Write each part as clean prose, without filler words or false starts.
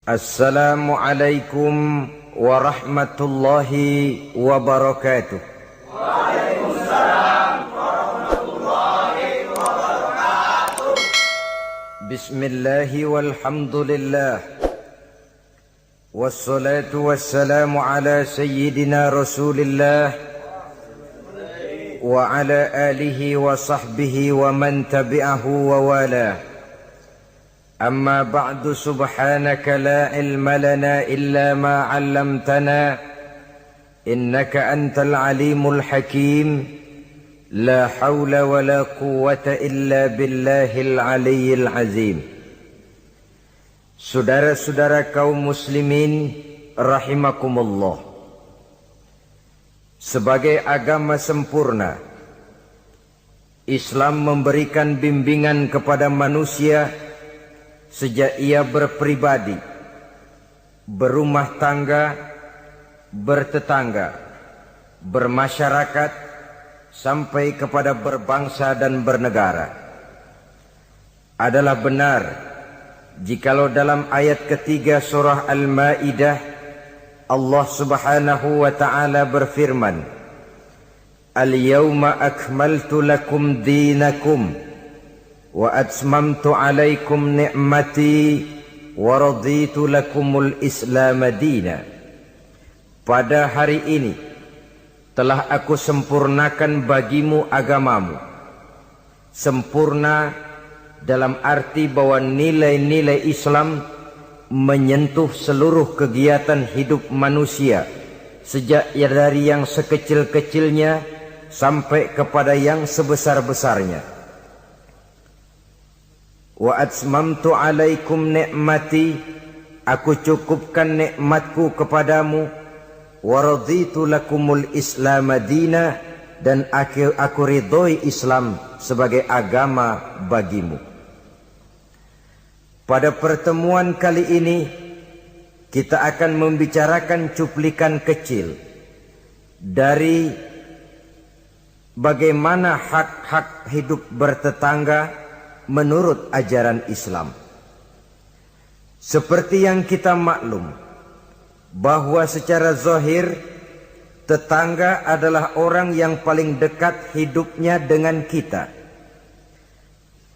Assalamualaikum warahmatullahi wabarakatuh. Waalaikumsalam warahmatullahi wabarakatuh. Bismillahi walhamdulillah. Wassalatu wassalamu ala sayyidina Rasulillah wa ala alihi wa sahbihi wa man tabi'ahu wa wala. Amma ba'du, subhanaka la ilma lana illa ma 'allamtana innaka antal alimul hakim. La hawla wa la quwwata illa billahil aliyyil azim. Saudara-saudara kaum muslimin rahimakumullah, sebagai agama sempurna, Islam memberikan bimbingan kepada manusia sejak ia berpribadi, berumah tangga, bertetangga, bermasyarakat, sampai kepada berbangsa dan bernegara. Adalah benar jikalau dalam ayat ketiga surah Al-Maidah Allah Subhanahu wa ta'ala berfirman, Al-yawma akmaltu lakum dinakum wa atmamtu alaikum ni'mati wa raditu lakumul islam dina. Pada hari ini telah aku sempurnakan bagimu agamamu. Sempurna dalam arti bahwa nilai-nilai Islam menyentuh seluruh kegiatan hidup manusia, sejak dari yang sekecil-kecilnya sampai kepada yang sebesar-besarnya. Wa atmamtu alaikum ni'mati, aku cukupkan nikmatku kepadamu. Wa raditu lakumul islam dina, dan aku ridhoi Islam sebagai agama bagimu. Pada pertemuan kali ini kita akan membicarakan cuplikan kecil dari bagaimana hak-hak hidup bertetangga menurut ajaran Islam. Seperti yang kita maklum bahwa secara zahir tetangga adalah orang yang paling dekat hidupnya dengan kita.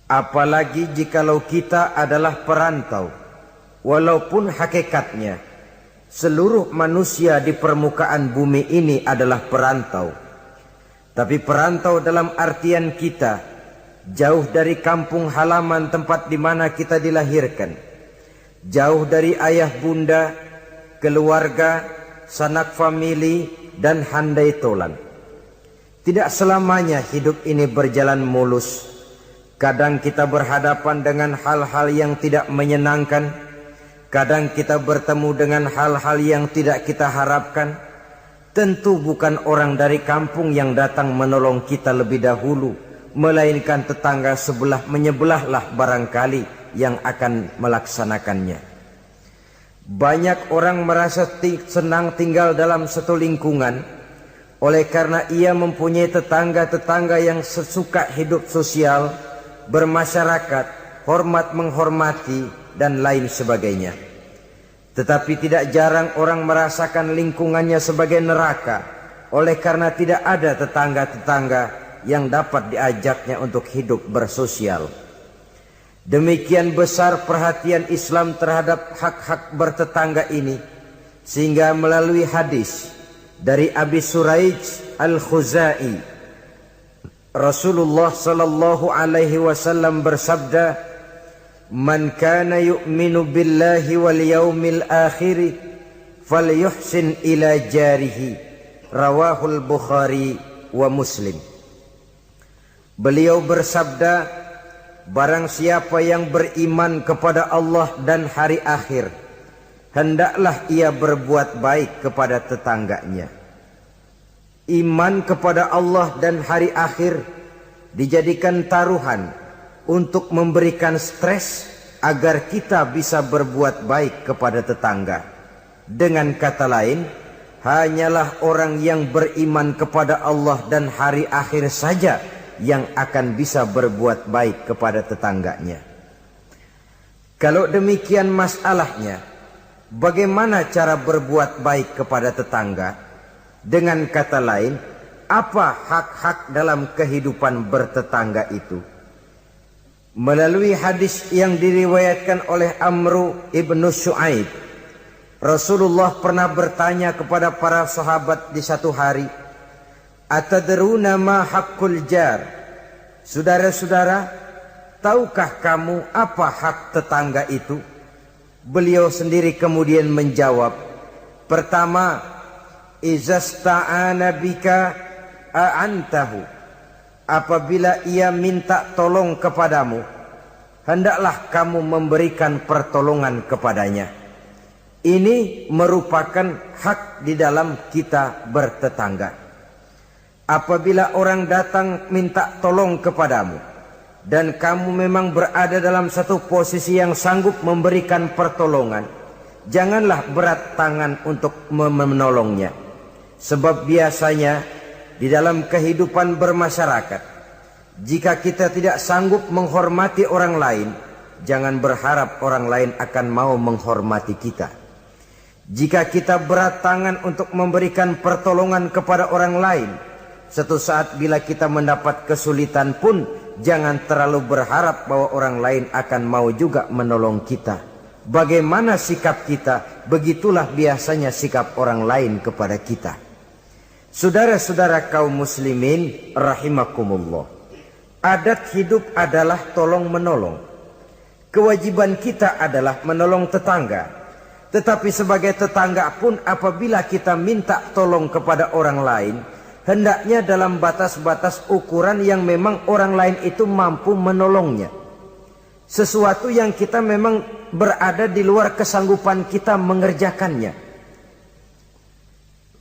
Apalagi jikalau kita adalah perantau. Walaupun hakikatnya seluruh manusia di permukaan bumi ini adalah perantau, tapi perantau dalam artian kita jauh dari kampung halaman tempat di mana kita dilahirkan, jauh dari ayah bunda, keluarga, sanak famili, dan handai tolan. Tidak selamanya hidup ini berjalan mulus. Kadang kita berhadapan dengan hal-hal yang tidak menyenangkan. Kadang kita bertemu dengan hal-hal yang tidak kita harapkan. Tentu bukan orang dari kampung yang datang menolong kita lebih dahulu, melainkan tetangga sebelah menyebelahlah barangkali yang akan melaksanakannya. Banyak orang merasa senang tinggal dalam satu lingkungan oleh karena ia mempunyai tetangga-tetangga yang sesuka hidup sosial, bermasyarakat, hormat menghormati, dan lain sebagainya. Tetapi tidak jarang orang merasakan lingkungannya sebagai neraka oleh karena tidak ada tetangga-tetangga yang dapat diajaknya untuk hidup bersosial. Demikian besar perhatian Islam terhadap hak-hak bertetangga ini, sehingga melalui hadis dari Abi Suraij Al-Khuzai, Rasulullah sallallahu alaihi wasallam bersabda, "Man kana yu'minu billahi wal yaumil akhir falyuhsin ila jarihi." Rawahul Bukhari wa Muslim. Beliau bersabda, barang siapa yang beriman kepada Allah dan hari akhir, hendaklah ia berbuat baik kepada tetangganya. Iman kepada Allah dan hari akhir dijadikan taruhan untuk memberikan stres agar kita bisa berbuat baik kepada tetangga. Dengan kata lain, hanyalah orang yang beriman kepada Allah dan hari akhir saja yang akan bisa berbuat baik kepada tetangganya. Kalau demikian masalahnya, bagaimana cara berbuat baik kepada tetangga? Dengan kata lain, apa hak-hak dalam kehidupan bertetangga itu? Melalui hadis yang diriwayatkan oleh Amru ibnu Syu'aib, Rasulullah pernah bertanya kepada para sahabat di satu hari, "Atadruna ma haqqul jar?" Saudara-saudara, tahukah kamu apa hak tetangga itu? Beliau sendiri kemudian menjawab, pertama, izasta'ana bika a'antahu. Apabila ia minta tolong kepadamu, hendaklah kamu memberikan pertolongan kepadanya. Ini merupakan hak di dalam kita bertetangga. Apabila orang datang minta tolong kepadamu dan kamu memang berada dalam satu posisi yang sanggup memberikan pertolongan, janganlah berat tangan untuk menolongnya. Sebab biasanya di dalam kehidupan bermasyarakat, jika kita tidak sanggup menghormati orang lain, jangan berharap orang lain akan mau menghormati kita. Jika kita berat tangan untuk memberikan pertolongan kepada orang lain, suatu saat bila kita mendapat kesulitan pun, jangan terlalu berharap bahwa orang lain akan mau juga menolong kita. Bagaimana sikap kita, begitulah biasanya sikap orang lain kepada kita. Saudara-saudara kaum muslimin rahimakumullah, adat hidup adalah tolong menolong. Kewajiban kita adalah menolong tetangga. Tetapi sebagai tetangga pun, apabila kita minta tolong kepada orang lain, hendaknya dalam batas-batas ukuran yang memang orang lain itu mampu menolongnya. Sesuatu yang kita memang berada di luar kesanggupan kita mengerjakannya.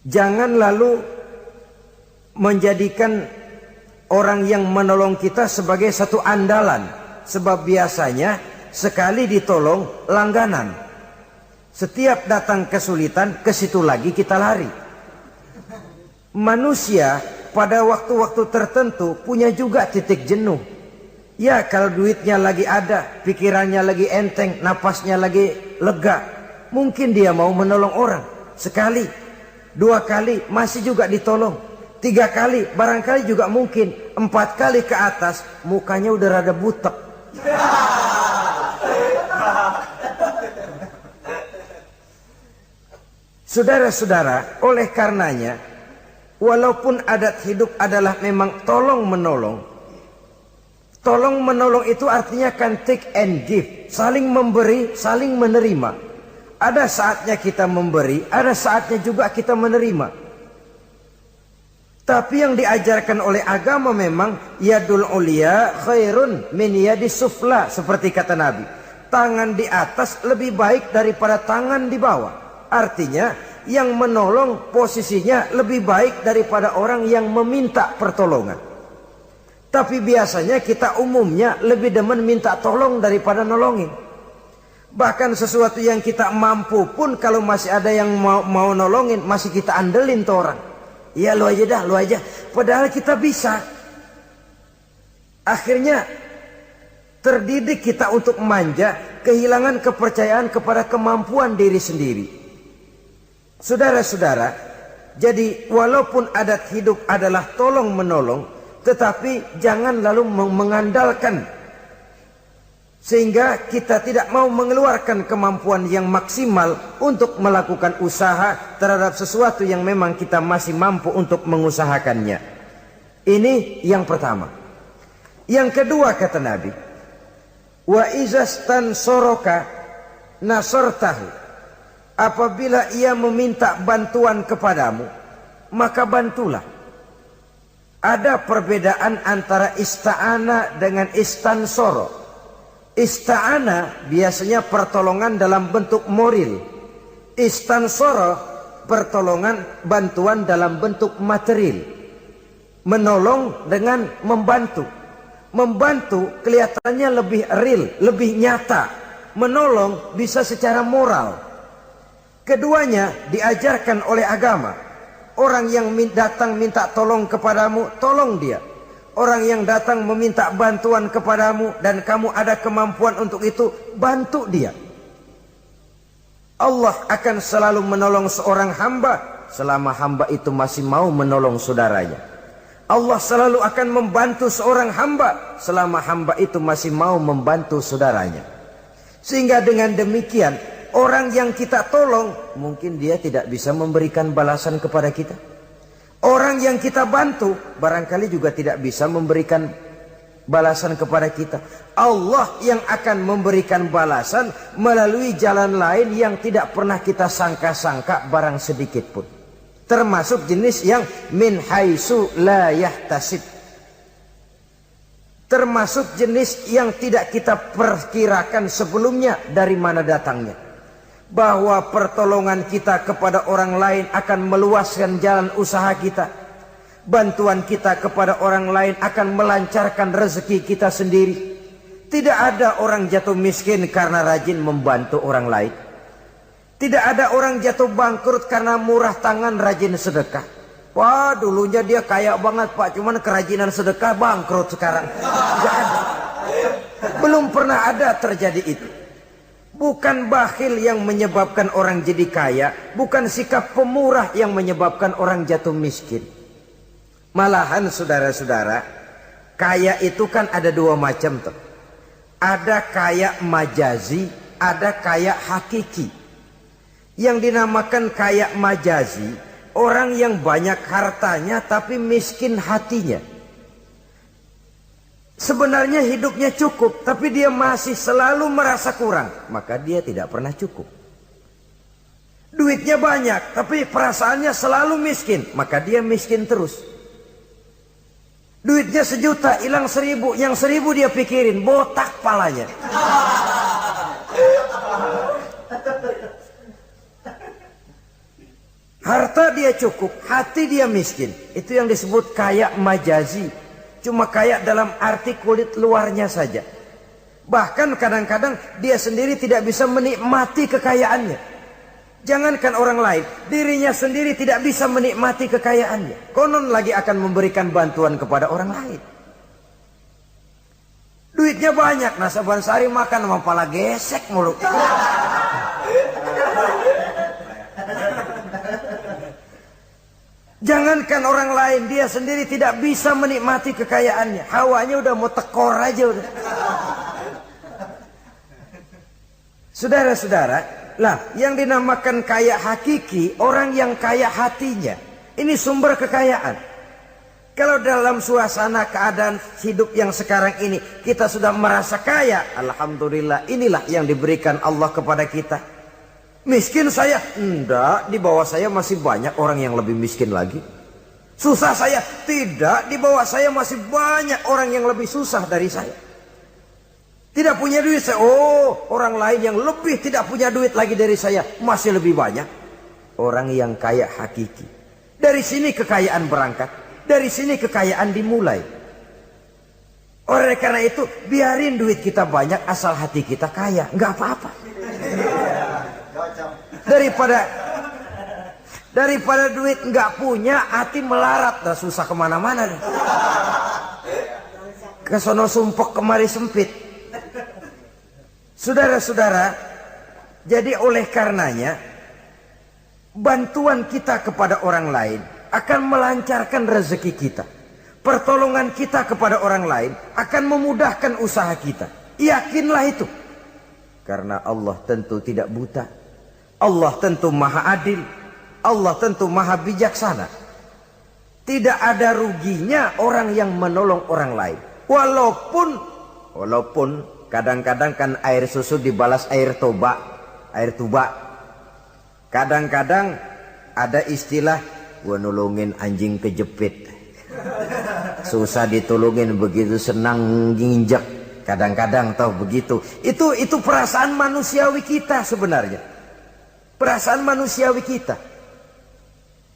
Jangan lalu menjadikan orang yang menolong kita sebagai satu andalan. Sebab biasanya sekali ditolong langganan. Setiap datang kesulitan, ke situ lagi kita lari. Manusia pada waktu-waktu tertentu punya juga titik jenuh. Ya, kalau duitnya lagi ada, pikirannya lagi enteng, napasnya lagi lega, mungkin dia mau menolong orang. Sekali, dua kali masih juga ditolong. 3 kali barangkali juga mungkin. 4 kali ke atas mukanya udah rada butek. Saudara-saudara, oleh karenanya, walaupun adat hidup adalah memang tolong menolong, tolong menolong itu artinya kan take and give, saling memberi, saling menerima. Ada saatnya kita memberi, ada saatnya juga kita menerima. Tapi yang diajarkan oleh agama memang yadul ulia khairun min yadis sufla, seperti kata Nabi. Tangan di atas lebih baik daripada tangan di bawah. Artinya yang menolong posisinya lebih baik daripada orang yang meminta pertolongan. Tapi biasanya kita umumnya lebih demen minta tolong daripada nolongin. Bahkan sesuatu yang kita mampu pun, kalau masih ada yang mau nolongin, masih kita andelin tuh orang. Ya lu aja dah, lu aja. Padahal kita bisa. Akhirnya terdidik kita untuk manja, kehilangan kepercayaan kepada kemampuan diri sendiri. Saudara-saudara, jadi walaupun adat hidup adalah tolong menolong, tetapi jangan lalu mengandalkan sehingga kita tidak mau mengeluarkan kemampuan yang maksimal untuk melakukan usaha terhadap sesuatu yang memang kita masih mampu untuk mengusahakannya. Ini yang pertama. Yang kedua kata Nabi, wa izastan soroka nasortahu. Apabila ia meminta bantuan kepadamu, maka bantulah. Ada perbedaan antara ista'ana dengan istansoro. Ista'ana biasanya pertolongan dalam bentuk moral. Istansoro pertolongan, bantuan dalam bentuk material. Menolong dengan membantu. Membantu kelihatannya lebih real, lebih nyata. Menolong bisa secara moral. Keduanya diajarkan oleh agama. Orang yang datang minta tolong kepadamu, tolong dia. Orang yang datang meminta bantuan kepadamu dan kamu ada kemampuan untuk itu, bantu dia. Allah akan selalu menolong seorang hamba selama hamba itu masih mau menolong saudaranya. Allah selalu akan membantu seorang hamba selama hamba itu masih mau membantu saudaranya. Sehingga dengan demikian, orang yang kita tolong mungkin dia tidak bisa memberikan balasan kepada kita. Orang yang kita bantu barangkali juga tidak bisa memberikan balasan kepada kita. Allah yang akan memberikan balasan melalui jalan lain yang tidak pernah kita sangka-sangka barang sedikit pun. Termasuk jenis yang min haitsu la yahtasib. Termasuk jenis yang tidak kita perkirakan sebelumnya dari mana datangnya. Bahwa pertolongan kita kepada orang lain akan meluaskan jalan usaha kita. Bantuan kita kepada orang lain akan melancarkan rezeki kita sendiri. Tidak ada orang jatuh miskin karena rajin membantu orang lain. Tidak ada orang jatuh bangkrut karena murah tangan rajin sedekah. Wah, dulunya dia kaya banget Pak, cuman kerajinan sedekah bangkrut sekarang. Tidak ada. Belum pernah ada terjadi itu. Bukan bakhil yang menyebabkan orang jadi kaya, bukan sikap pemurah yang menyebabkan orang jatuh miskin. Malahan saudara-saudara, kaya itu kan ada dua macam tuh. Ada kaya majazi, ada kaya hakiki. Yang dinamakan kaya majazi, orang yang banyak hartanya tapi miskin hatinya. Sebenarnya hidupnya cukup, tapi dia masih selalu merasa kurang. Maka dia tidak pernah cukup. Duitnya banyak, tapi perasaannya selalu miskin. Maka dia miskin terus. Duitnya 1 juta, hilang 1.000. Yang 1.000 dia pikirin, botak palanya. Harta dia cukup, hati dia miskin. Itu yang disebut kaya majazi. Cuma kaya dalam arti kulit luarnya saja. Bahkan kadang-kadang dia sendiri tidak bisa menikmati kekayaannya. Jangankan orang lain, dirinya sendiri tidak bisa menikmati kekayaannya. Konon lagi akan memberikan bantuan kepada orang lain. Duitnya banyak, nah saban sehari makan sama pala gesek mulu. Jangankan orang lain, dia sendiri tidak bisa menikmati kekayaannya. Hawanya udah mau tekor aja udah. Saudara-saudara, lah yang dinamakan kaya hakiki, orang yang kaya hatinya. Ini sumber kekayaan. Kalau dalam suasana keadaan hidup yang sekarang ini kita sudah merasa kaya, alhamdulillah, inilah yang diberikan Allah kepada kita. Miskin saya? Enggak, di bawah saya masih banyak orang yang lebih miskin lagi. Susah saya? Tidak, di bawah saya masih banyak orang yang lebih susah dari saya. Tidak punya duit saya, oh orang lain yang lebih tidak punya duit lagi dari saya masih lebih banyak. Orang yang kaya hakiki. Dari sini kekayaan berangkat, dari sini kekayaan dimulai. Oleh karena itu biarin duit kita banyak asal hati kita kaya, nggak apa-apa. Daripada duit nggak punya, hati melarat, dah susah kemana-mana. Kesono sumpek kemari sempit. Saudara-saudara, jadi oleh karenanya bantuan kita kepada orang lain akan melancarkan rezeki kita. Pertolongan kita kepada orang lain akan memudahkan usaha kita. Yakinlah itu. Karena Allah tentu tidak buta. Allah tentu maha adil. Allah tentu maha bijaksana. Tidak ada ruginya orang yang menolong orang lain. Walaupun kadang-kadang kan air susu dibalas air tuba. Kadang-kadang ada istilah, gua nolongin anjing kejepit. Susah ditolongin, begitu senang nginjek. Kadang-kadang tahu begitu. Itu perasaan manusiawi kita sebenarnya. Perasaan manusiawi kita.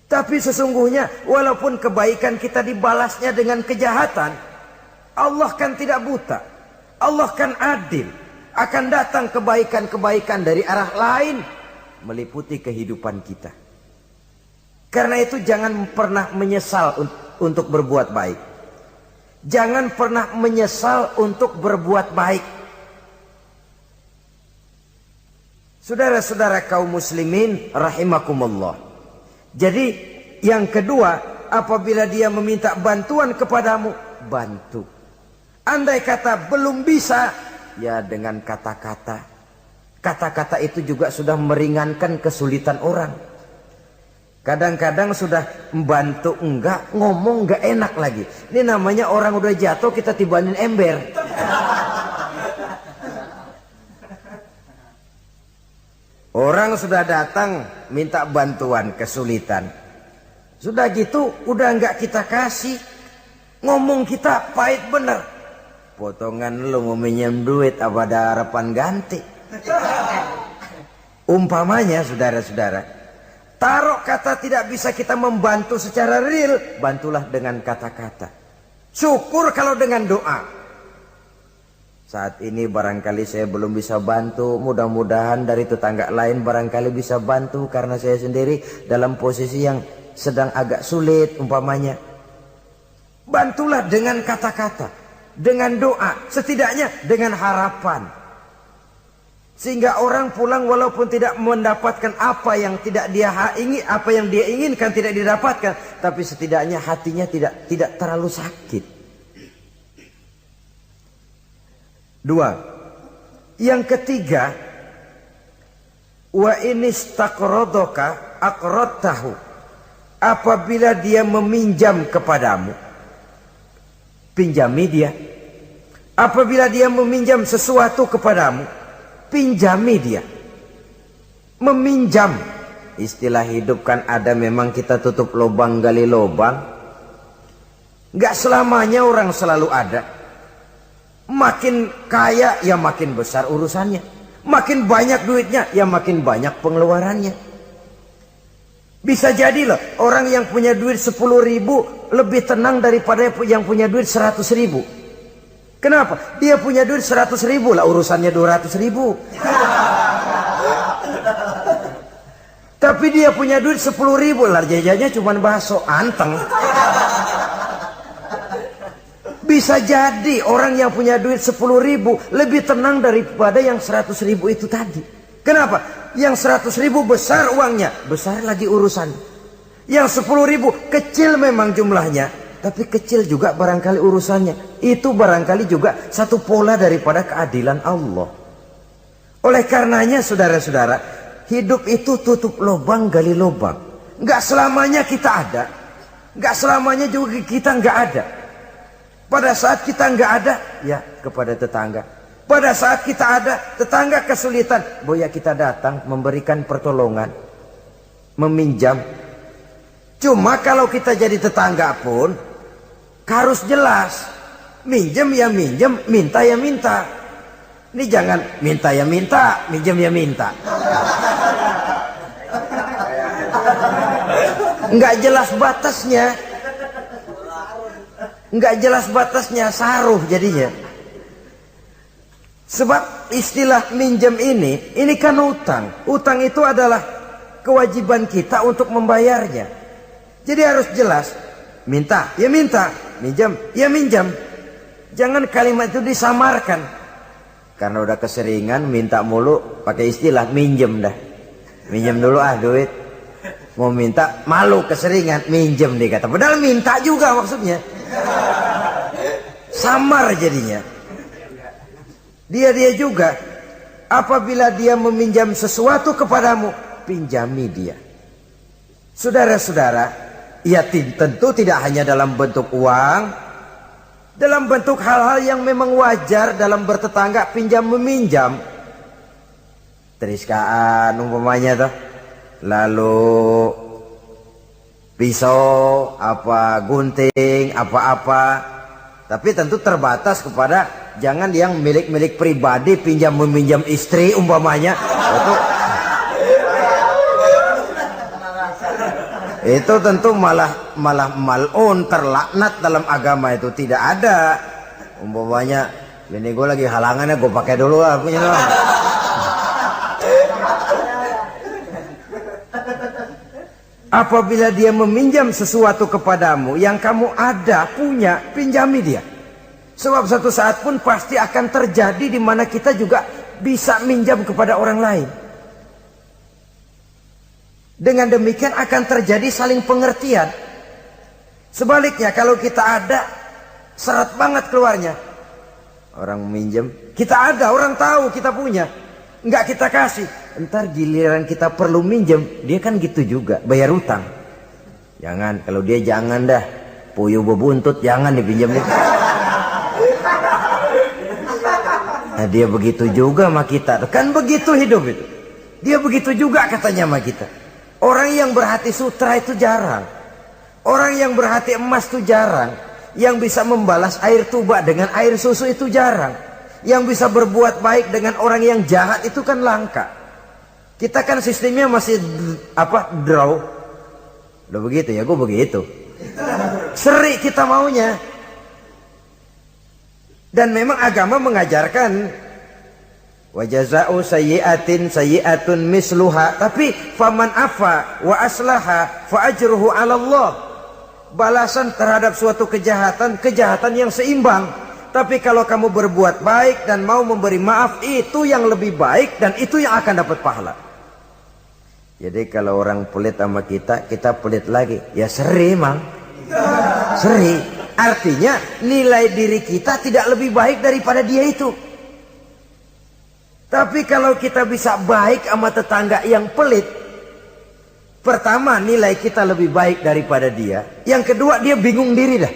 Tapi sesungguhnya walaupun kebaikan kita dibalasnya dengan kejahatan, Allah kan tidak buta. Allah kan adil. Akan datang kebaikan-kebaikan dari arah lain meliputi kehidupan kita. Karena itu jangan pernah menyesal untuk berbuat baik. Jangan pernah menyesal untuk berbuat baik. Saudara-saudara kaum muslimin rahimakumullah. Jadi yang kedua, apabila dia meminta bantuan kepadamu, bantu. Andai kata belum bisa, ya dengan kata-kata. Kata-kata itu juga sudah meringankan kesulitan orang. Kadang-kadang sudah membantu enggak, ngomong enggak enak lagi. Ini namanya orang udah jatuh kita tibanin ember. Orang sudah datang minta bantuan kesulitan. Sudah gitu udah enggak kita kasih. Ngomong kita pahit bener. Potongan lu mau minjem duit apa ada harapan ganti. Umpamanya saudara-saudara, taruh kata tidak bisa kita membantu secara real, bantulah dengan kata-kata. Syukur kalau dengan doa. Saat ini barangkali saya belum bisa bantu, mudah-mudahan dari tetangga lain barangkali bisa bantu karena saya sendiri dalam posisi yang sedang agak sulit umpamanya. Bantulah dengan kata-kata, dengan doa, setidaknya dengan harapan. Sehingga orang pulang walaupun tidak mendapatkan apa yang tidak dia ingin, apa yang dia inginkan tidak didapatkan, tapi setidaknya hatinya tidak terlalu sakit. Dua, yang ketiga, wa inistaqradoka aqradtahu, apabila dia meminjam kepadamu, pinjami dia. Apabila dia meminjam sesuatu kepadamu, pinjami dia. Meminjam, istilah hidup kan ada, memang kita tutup lubang gali lubang. Gak selamanya orang selalu ada. Makin kaya ya makin besar urusannya, makin banyak duitnya ya makin banyak pengeluarannya. Bisa jadi loh orang yang punya duit 10.000 lebih tenang daripada yang punya duit 100.000. Kenapa? Dia punya duit 100.000 lah urusannya 200.000. Tapi dia punya duit 10.000 lah jajannya cuma bakso anteng. Bisa jadi orang yang punya duit 10.000 lebih tenang daripada yang 100.000 itu tadi. Kenapa? Yang 100.000 besar uangnya, besar lagi urusan. Yang 10.000 kecil memang jumlahnya, tapi kecil juga barangkali urusannya. Itu barangkali juga satu pola daripada keadilan Allah. Oleh karenanya saudara-saudara, hidup itu tutup lubang gali lubang. Gak selamanya kita ada, gak selamanya juga kita gak ada. Pada saat kita nggak ada, ya kepada tetangga. Pada saat kita ada, tetangga kesulitan, boya kita datang memberikan pertolongan, meminjam. Cuma kalau kita jadi tetangga pun harus jelas, minjem ya minjem, minta ya minta. Ini jangan minta ya minta, minjem ya minta. Nggak jelas batasnya. Nggak jelas batasnya, saruh jadinya. Sebab istilah minjem ini kan utang. Utang itu adalah kewajiban kita untuk membayarnya. Jadi harus jelas. Minta, ya minta. Minjam, ya minjam. Jangan kalimat itu disamarkan. Karena udah keseringan minta mulu, pakai istilah minjem dah. Minjem dulu duit. Mau minta, malu keseringan, minjem dikata. Padahal minta juga maksudnya. Samar jadinya. Dia juga, apabila dia meminjam sesuatu kepadamu, pinjami dia. Saudara-saudara, ya tentu tidak hanya dalam bentuk uang, dalam bentuk hal-hal yang memang wajar dalam bertetangga, pinjam meminjam. Teriskaan umpamanya tuh, lalu pisau, apa gunting, apa-apa. Tapi tentu terbatas kepada jangan yang milik-milik pribadi pinjam meminjam istri umpamanya. Itu tentu malah mal'un, terlaknat dalam agama itu. Tidak ada umpamanya ini gue lagi halangannya gue pakai dulu lah punya doang. Apabila dia meminjam sesuatu kepadamu yang kamu ada, punya, pinjami dia. Sebab satu saat pun pasti akan terjadi di mana kita juga bisa minjam kepada orang lain. Dengan demikian akan terjadi saling pengertian. Sebaliknya kalau kita ada, seret banget keluarnya. Orang minjem, kita ada, orang tahu kita punya, nggak kita kasih. Entar giliran kita perlu minjem, dia kan gitu juga, bayar utang. Jangan, kalau dia jangan dah, puyuh bebuntut jangan dipinjam nih. Nah dia begitu juga sama kita, kan begitu hidup itu. Dia begitu juga katanya sama kita. Orang yang berhati sutra itu jarang. Orang yang berhati emas itu jarang. Yang bisa membalas air tuba dengan air susu itu jarang. Yang bisa berbuat baik dengan orang yang jahat itu kan langka. Kita kan sistemnya masih draw. Udah begitu ya, gue begitu. Seri kita maunya. Dan memang agama mengajarkan wa jaza'u sayyi'atin sayyi'atun misluha, tapi faman afa wa aslaha fa ajruhu 'ala Allah. Balasan terhadap suatu kejahatan, kejahatan yang seimbang. Tapi kalau kamu berbuat baik dan mau memberi maaf, itu yang lebih baik dan itu yang akan dapat pahala. Jadi kalau orang pelit sama kita, kita pelit lagi. Ya seri mang. Seri. Artinya nilai diri kita tidak lebih baik daripada dia itu. Tapi kalau kita bisa baik sama tetangga yang pelit, pertama nilai kita lebih baik daripada dia. Yang kedua dia bingung diri dah.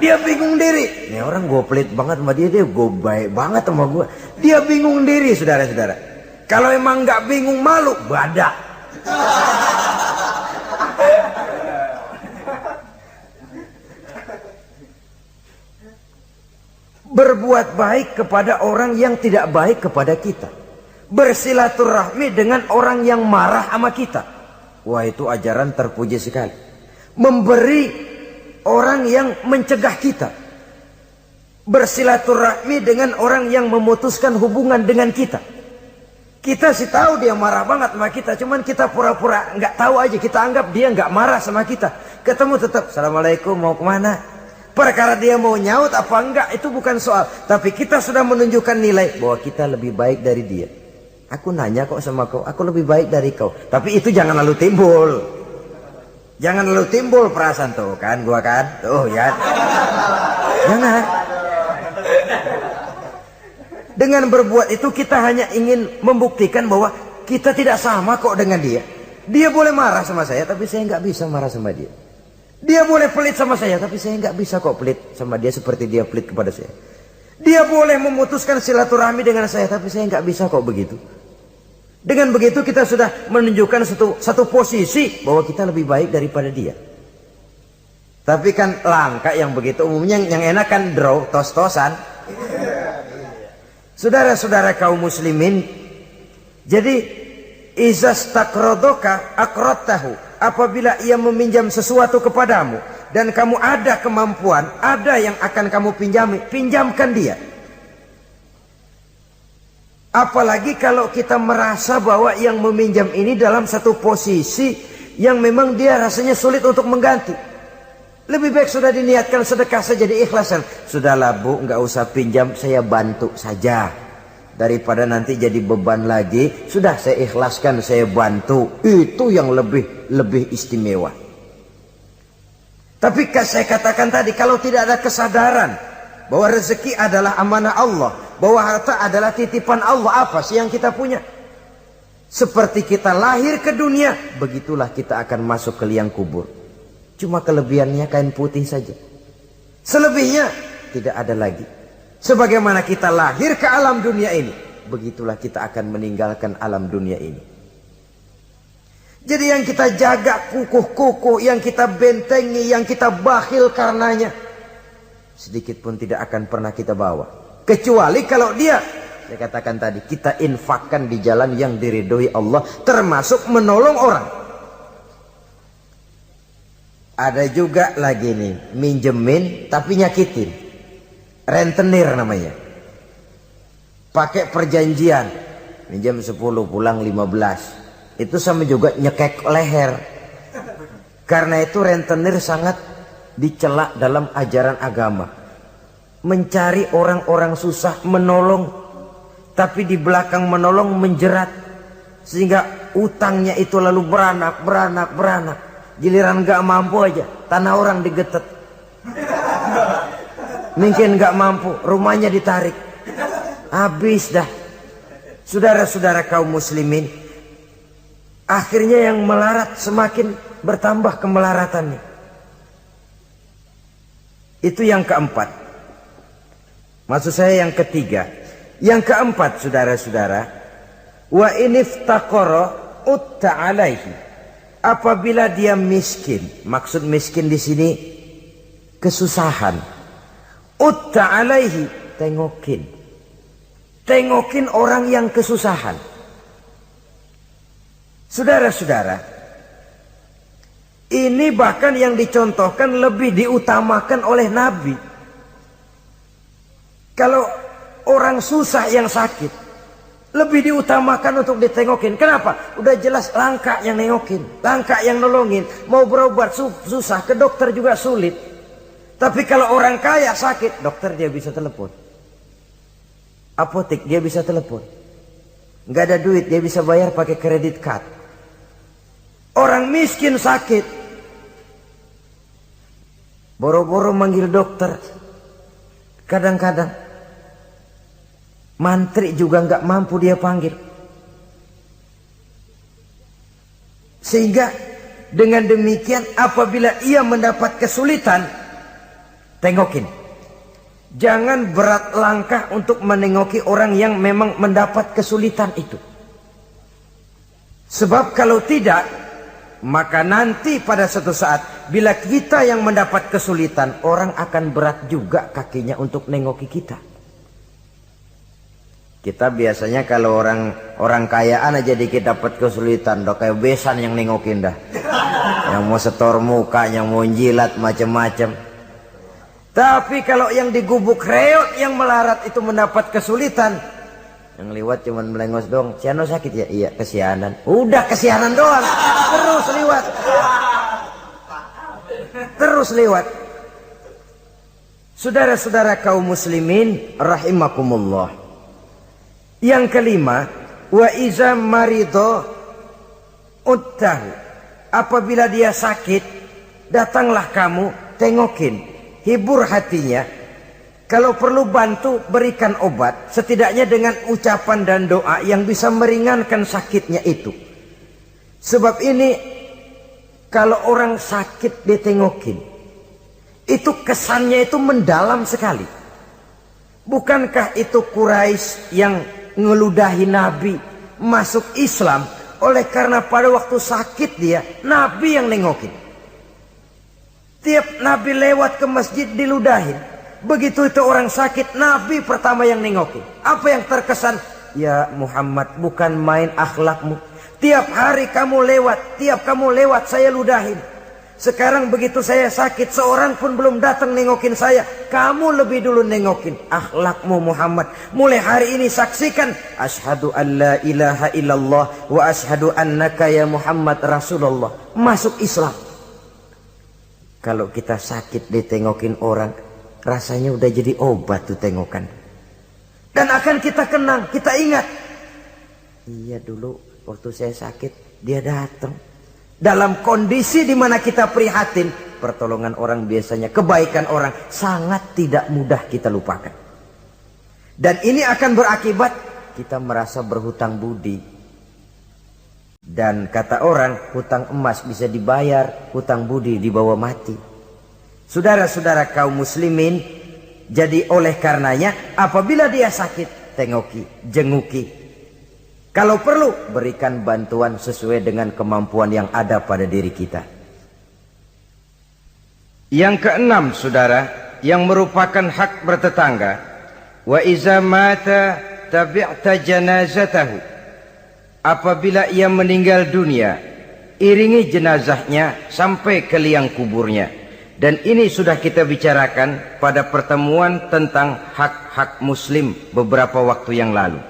Dia bingung diri. Ini orang gue pelit banget sama dia, gue baik banget sama gue. Dia bingung diri saudara-saudara. Kalau emang nggak bingung malu, badak. Berbuat baik kepada orang yang tidak baik kepada kita. Bersilaturahmi dengan orang yang marah sama kita. Wah itu ajaran terpuji sekali. Memberi orang yang mencegah kita. Bersilaturahmi dengan orang yang memutuskan hubungan dengan kita. Kita sih tahu dia marah banget sama kita, cuman kita pura-pura nggak tahu aja. Kita anggap dia nggak marah sama kita. Ketemu tetap, assalamualaikum, mau kemana? Perkara dia mau nyaut apa enggak itu bukan soal. Tapi kita sudah menunjukkan nilai bahwa kita lebih baik dari dia. Aku nanya kok sama kau, aku lebih baik dari kau. Tapi itu jangan lalu timbul. Jangan lalu timbul perasaan tuh kan, gua kan, tuh ya. Jangan. Dengan berbuat itu kita hanya ingin membuktikan bahwa kita tidak sama kok dengan dia. Dia boleh marah sama saya, tapi saya nggak bisa marah sama dia. Dia boleh pelit sama saya, tapi saya nggak bisa kok pelit sama dia seperti dia pelit kepada saya. Dia boleh memutuskan silaturahmi dengan saya, tapi saya nggak bisa kok begitu. Dengan begitu kita sudah menunjukkan satu posisi bahwa kita lebih baik daripada dia. Tapi kan langka yang begitu. Umumnya yang enak kan draw, tos-tosan. Saudara-saudara kaum muslimin, jadi izas takrodoka akrotahu, apabila ia meminjam sesuatu kepadamu dan kamu ada kemampuan, ada yang akan kamu pinjami, pinjamkan dia. Apalagi kalau kita merasa bahwa yang meminjam ini dalam satu posisi yang memang dia rasanya sulit untuk mengganti. Lebih baik sudah diniatkan sedekah saja, diikhlaskan. Sudahlah bu, nggak usah pinjam, saya bantu saja. Daripada nanti jadi beban lagi, sudah saya ikhlaskan, saya bantu. Itu yang lebih istimewa. Tapi saya katakan tadi, kalau tidak ada kesadaran bahwa rezeki adalah amanah Allah, bahwa harta adalah titipan Allah, apa sih yang kita punya? Seperti kita lahir ke dunia, begitulah kita akan masuk ke liang kubur. Cuma kelebihannya kain putih saja. Selebihnya tidak ada lagi. Sebagaimana kita lahir ke alam dunia ini, begitulah kita akan meninggalkan alam dunia ini. Jadi yang kita jaga kukuh-kukuh, yang kita bentengi, yang kita bakhil karenanya, sedikit pun tidak akan pernah kita bawa. Kecuali kalau dia, saya katakan tadi, kita infakkan di jalan yang diridhoi Allah, termasuk menolong orang. Ada juga lagi nih, minjemin tapi nyakitin. Rentenir namanya. Pakai perjanjian. Minjem 10, pulang 15. Itu sama juga nyekek leher. Karena itu rentenir sangat dicela dalam ajaran agama. Mencari orang-orang susah, menolong. Tapi di belakang menolong menjerat. sehingga utangnya itu lalu beranak. Giliran gak mampu aja, tanah orang digetet. Mungkin gak mampu, rumahnya ditarik. Habis dah. Saudara-saudara kaum muslimin, akhirnya yang melarat semakin bertambah kemelaratannya. Itu yang keempat. Maksud saya yang ketiga. Yang keempat, saudara-saudara, wa iniftaqara utta alaihi. Apabila dia miskin, maksud miskin di sini kesusahan. Utta alaihi, tengokin orang yang kesusahan. Saudara-saudara, ini bahkan yang dicontohkan lebih diutamakan oleh Nabi. Kalau orang susah yang sakit, lebih diutamakan untuk ditengokin. Kenapa? Udah jelas langka yang nengokin, langka yang nolongin. Mau berobat susah, ke dokter juga sulit. Tapi kalau orang kaya sakit, dokter dia bisa telepon, apotek dia bisa telepon. Nggak ada duit, dia bisa bayar pakai kredit card. Orang miskin sakit, boro-boro manggil dokter. Kadang-kadang mantri juga nggak mampu dia panggil. Sehingga dengan demikian apabila ia mendapat kesulitan, tengokin. Jangan berat langkah untuk menengoki orang yang memang mendapat kesulitan itu. Sebab kalau tidak, maka nanti pada suatu saat bila kita yang mendapat kesulitan, orang akan berat juga kakinya untuk nengoki kita. Kita biasanya kalau orang kayaan aja dikit dapat kesulitan, dah kayak besan yang nengokin dah. Yang mau setor muka, yang mau jilat macam-macam. Tapi kalau yang digubuk reot yang melarat itu mendapat kesulitan, yang lewat cuman melengos dong. Siano sakit ya? Iya, kesianan. Udah kesianan doang. Terus lewat. Terus lewat. Saudara-saudara kaum muslimin rahimakumullah. Yang kelima, wa iza marido uttahu. Apabila dia sakit, datanglah kamu, tengokin. Hibur hatinya. Kalau perlu bantu, berikan obat. Setidaknya dengan ucapan dan doa yang bisa meringankan sakitnya itu. Sebab ini, kalau orang sakit ditengokin, itu kesannya itu mendalam sekali. Bukankah itu Quraisy yang ngeludahi Nabi masuk Islam? Oleh karena pada waktu sakit dia, Nabi yang nengokin. Tiap Nabi lewat ke masjid diludahin. Begitu itu orang sakit, Nabi pertama yang nengokin. Apa yang terkesan? Ya Muhammad, bukan main akhlakmu. Tiap hari kamu lewat, saya ludahin. Sekarang begitu saya sakit, seorang pun belum datang nengokin saya. Kamu lebih dulu nengokin. Akhlakmu Muhammad. Mulai hari ini saksikan. Asyhadu an la ilaha illallah wa asyhadu annaka ya Muhammad Rasulullah. Masuk Islam. Kalau kita sakit ditengokin orang, rasanya udah jadi obat tuh tengokan. Dan akan kita kenang, kita ingat. Iya dulu waktu saya sakit, dia datang. Dalam kondisi dimana kita prihatin, pertolongan orang biasanya, kebaikan orang sangat tidak mudah kita lupakan. Dan ini akan berakibat kita merasa berhutang budi. Dan kata orang, hutang emas bisa dibayar, hutang budi dibawa mati. Saudara-saudara kaum muslimin, jadi oleh karenanya apabila dia sakit, tengoki, jenguki. Kalau perlu, berikan bantuan sesuai dengan kemampuan yang ada pada diri kita. Yang keenam, saudara, yang merupakan hak bertetangga, wa iza mata tabi'ta janazatahu. Apabila ia meninggal dunia, iringi jenazahnya sampai ke liang kuburnya. Dan ini sudah kita bicarakan pada pertemuan tentang hak-hak muslim beberapa waktu yang lalu.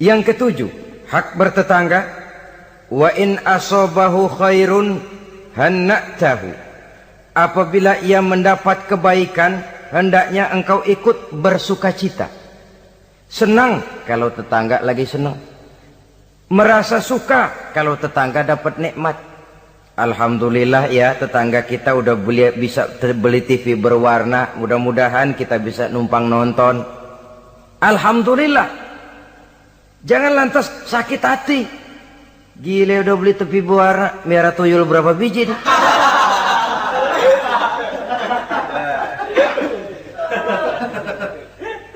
Yang ketujuh, hak bertetangga. Wa in asobahu khairun hanna'tahu. Apabila ia mendapat kebaikan, hendaknya engkau ikut bersukacita. Senang kalau tetangga lagi senang. Merasa suka kalau tetangga dapat nikmat. Alhamdulillah ya, tetangga kita udah bisa beli TV berwarna, mudah-mudahan kita bisa numpang nonton. Alhamdulillah. Jangan lantas sakit hati. Gile udah beli TV berwarna, merah tuyul berapa biji nih?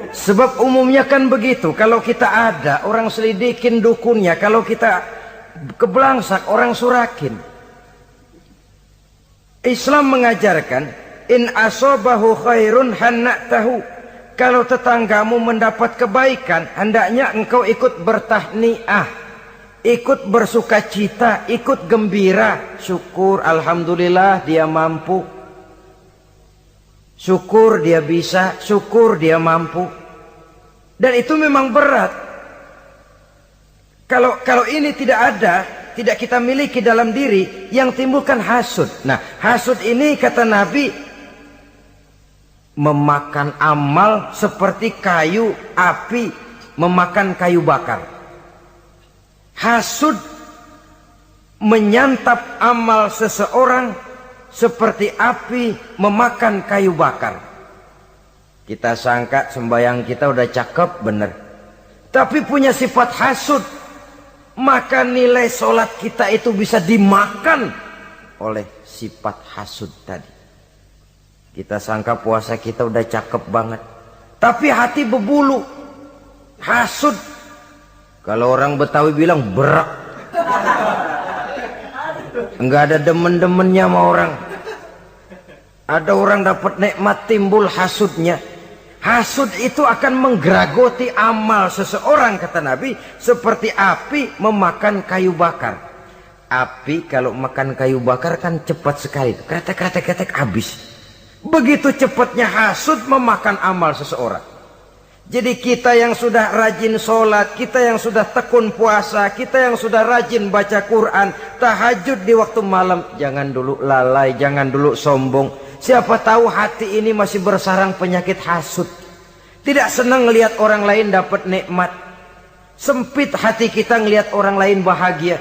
Sebab umumnya kan begitu. Kalau kita ada, orang selidikin dukunnya. Kalau kita kebelangsak, orang surakin. Islam mengajarkan, in asobahu khairun hanna'tahu. Kalau tetanggamu mendapat kebaikan, hendaknya engkau ikut bertahniah, ikut bersukacita, ikut gembira. Syukur, alhamdulillah dia mampu. Syukur dia bisa, syukur dia mampu. Dan itu memang berat. Kalau ini tidak ada, tidak kita miliki dalam diri, yang timbulkan hasud. Nah, hasud ini kata Nabi memakan amal seperti kayu api memakan kayu bakar. Hasud menyantap amal seseorang seperti api memakan kayu bakar. Kita sangka sembahyang kita udah cakep bener, tapi punya sifat hasud, maka nilai sholat kita itu bisa dimakan oleh sifat hasud tadi. Kita sangka puasa kita udah cakep banget, tapi hati berbulu, hasud. Kalau orang Betawi bilang berak, enggak ada demen-demennya sama orang. Ada orang dapat nikmat, timbul hasudnya. Hasud itu akan menggeragoti amal seseorang, kata Nabi, seperti api memakan kayu bakar. Api kalau makan kayu bakar kan cepat sekali, kretek habis. Begitu cepatnya hasud memakan amal seseorang. Jadi kita yang sudah rajin sholat, kita yang sudah tekun puasa, kita yang sudah rajin baca Quran, tahajud di waktu malam, jangan dulu lalai, jangan dulu sombong. Siapa tahu hati ini masih bersarang penyakit hasud. Tidak senang melihat orang lain dapat nikmat. Sempit hati kita melihat orang lain bahagia.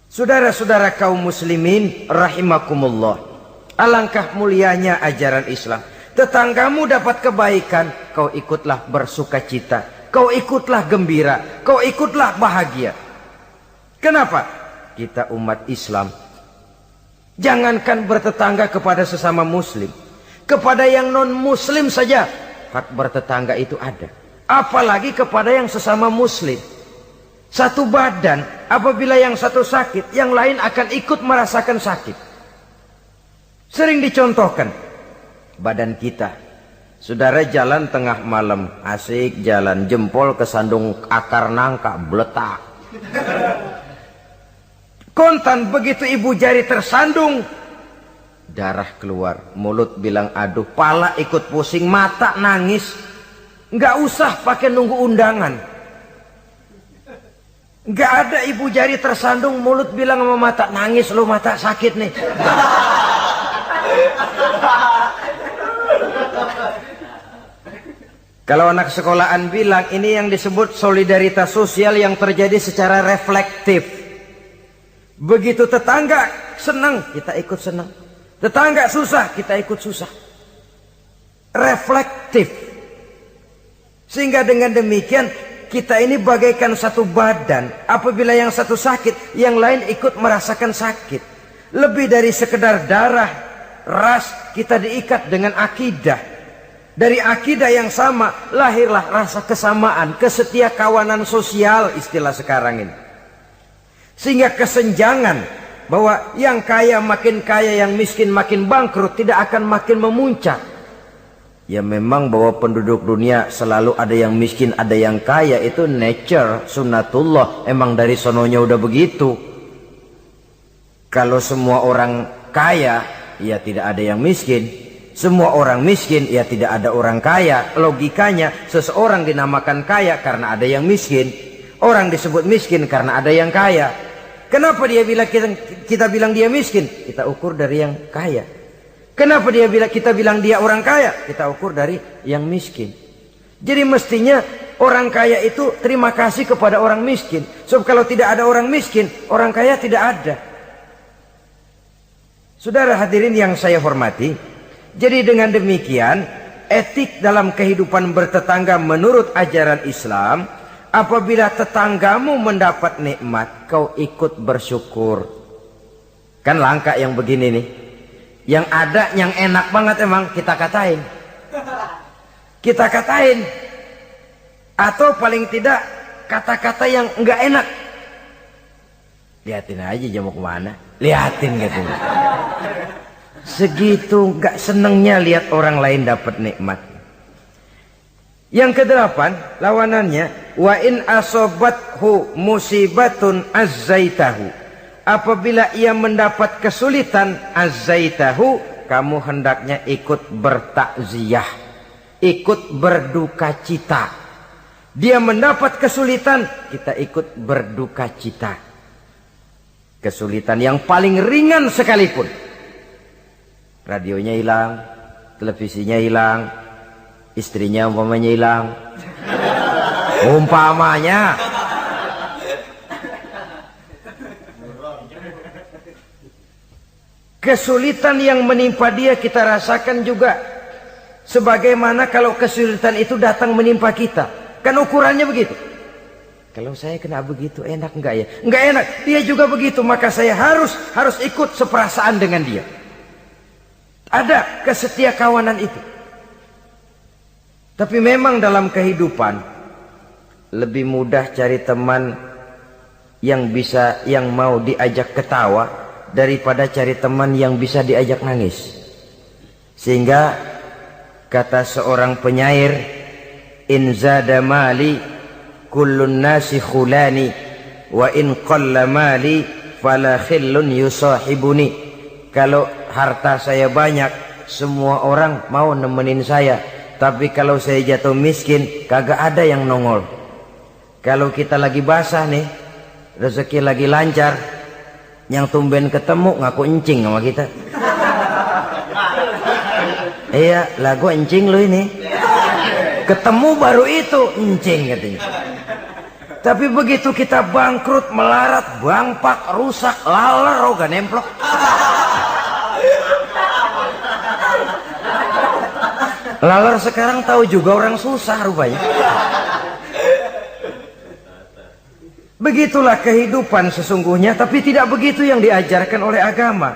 Saudara-saudara kaum muslimin rahimakumullah, alangkah mulianya ajaran Islam. Tetanggamu dapat kebaikan, kau ikutlah bersukacita, kau ikutlah gembira, kau ikutlah bahagia. Kenapa? Kita umat Islam, jangankan bertetangga kepada sesama muslim, kepada yang non muslim saja hak bertetangga itu ada, apalagi kepada yang sesama muslim. Satu badan, apabila yang satu sakit, yang lain akan ikut merasakan sakit. Sering dicontohkan, badan kita, saudara jalan tengah malam, asik jalan, jempol kesandung akar nangka, beletak. Kontan begitu ibu jari tersandung, darah keluar, mulut bilang aduh, pala ikut pusing, mata nangis. Nggak usah pakai nunggu undangan. Nggak ada ibu jari tersandung, mulut bilang sama mata, nangis lo, mata sakit nih. Kalau anak sekolahan bilang, ini yang disebut solidaritas sosial yang terjadi secara reflektif. Begitu tetangga senang, kita ikut senang. Tetangga susah, kita ikut susah. Reflektif. Sehingga dengan demikian kita ini bagaikan satu badan. Apabila yang satu sakit, yang lain ikut merasakan sakit. Lebih dari sekedar darah, ras, kita diikat dengan akidah. Dari akidah yang sama lahirlah rasa kesamaan, kesetiakawanan sosial istilah sekarang ini. Sehingga kesenjangan bahwa yang kaya makin kaya, yang miskin makin bangkrut tidak akan makin memuncak. Ya memang bahwa penduduk dunia selalu ada yang miskin, ada yang kaya, itu nature, sunnatullah, emang dari sononya udah begitu. Kalau semua orang kaya, ya tidak ada yang miskin. Semua orang miskin, ya tidak ada orang kaya. Logikanya seseorang dinamakan kaya karena ada yang miskin. Orang disebut miskin karena ada yang kaya. Kenapa dia bilang kita bilang dia miskin? Kita ukur dari yang kaya. Kenapa kita bilang dia orang kaya? Kita ukur dari yang miskin. Jadi mestinya orang kaya itu terima kasih kepada orang miskin. Sebab kalau tidak ada orang miskin, orang kaya tidak ada. Saudara hadirin yang saya hormati, jadi dengan demikian etik dalam kehidupan bertetangga menurut ajaran Islam, apabila tetanggamu mendapat nikmat, kau ikut bersyukur. Kan langka yang begini nih. Yang ada yang enak banget emang kita katain. Kita katain. Atau paling tidak kata-kata yang enggak enak. Lihatin aja dia mau kemana. Lihatin gitu. Segitu enggak senengnya lihat orang lain dapat nikmat. Yang kedelapan, lawanannya, wa in asobathu musibatun azzaitahu. Apabila ia mendapat kesulitan, azzaitahu, kamu hendaknya ikut bertakziah, ikut berduka cita. Dia mendapat kesulitan, kita ikut berduka cita. Kesulitan yang paling ringan sekalipun. Radionya hilang, televisinya hilang, istrinya umpamanya hilang. Umpamanya. Kesulitan yang menimpa dia kita rasakan juga. Sebagaimana kalau kesulitan itu datang menimpa kita. Kan ukurannya begitu. Kalau saya kena begitu enak enggak ya? Enggak enak. Dia juga begitu, maka saya harus ikut seperasaan dengan dia. Ada kesetiakawanan itu. Tapi memang dalam kehidupan lebih mudah cari teman yang mau diajak ketawa daripada cari teman yang bisa diajak nangis. Sehingga kata seorang penyair, in zada mali kullun nasi khulani wa in qalla mali fala khillun yusahibuni. Kalau harta saya banyak, semua orang mau nemenin saya. Tapi kalau saya jatuh miskin, kagak ada yang nongol. Kalau kita lagi basah nih, rezeki lagi lancar, yang tumben ketemu ngaku encing sama kita. Iya, lah gua encing lu ini. Ketemu baru itu encing katanya. Tapi begitu kita bangkrut, melarat, bangpak, rusak, laler, roga nemplok. Laler sekarang tahu juga orang susah rupanya. Begitulah kehidupan sesungguhnya, tapi tidak begitu yang diajarkan oleh agama.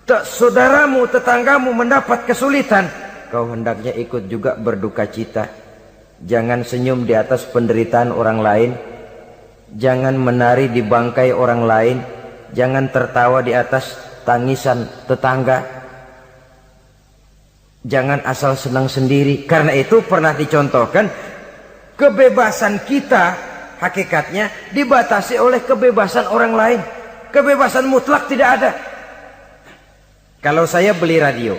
Saudaramu, tetanggamu mendapat kesulitan, kau hendaknya ikut juga berduka cita. Jangan senyum di atas penderitaan orang lain. Jangan menari di bangkai orang lain. Jangan tertawa di atas tangisan tetangga. Jangan asal senang sendiri. Karena itu pernah dicontohkan, kebebasan kita hakikatnya dibatasi oleh kebebasan orang lain. Kebebasan mutlak tidak ada. Kalau saya beli radio,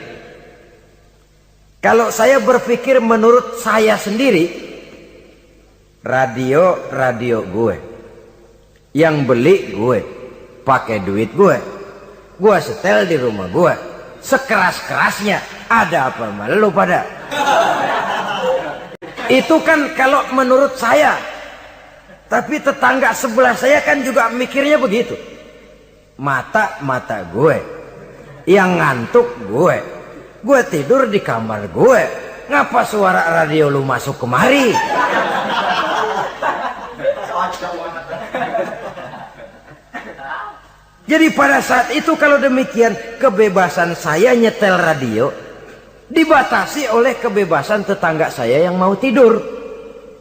kalau saya berpikir menurut saya sendiri, radio gue, yang beli gue, pakai duit gue setel di rumah gue, sekeras-kerasnya, ada apa malu pada? Itu kan kalau menurut saya. Tapi tetangga sebelah saya kan juga mikirnya begitu. Mata gue, yang ngantuk gue tidur di kamar gue, ngapa suara radio lu masuk kemari? Jadi pada saat itu kalau demikian, kebebasan saya nyetel radio dibatasi oleh kebebasan tetangga saya yang mau tidur.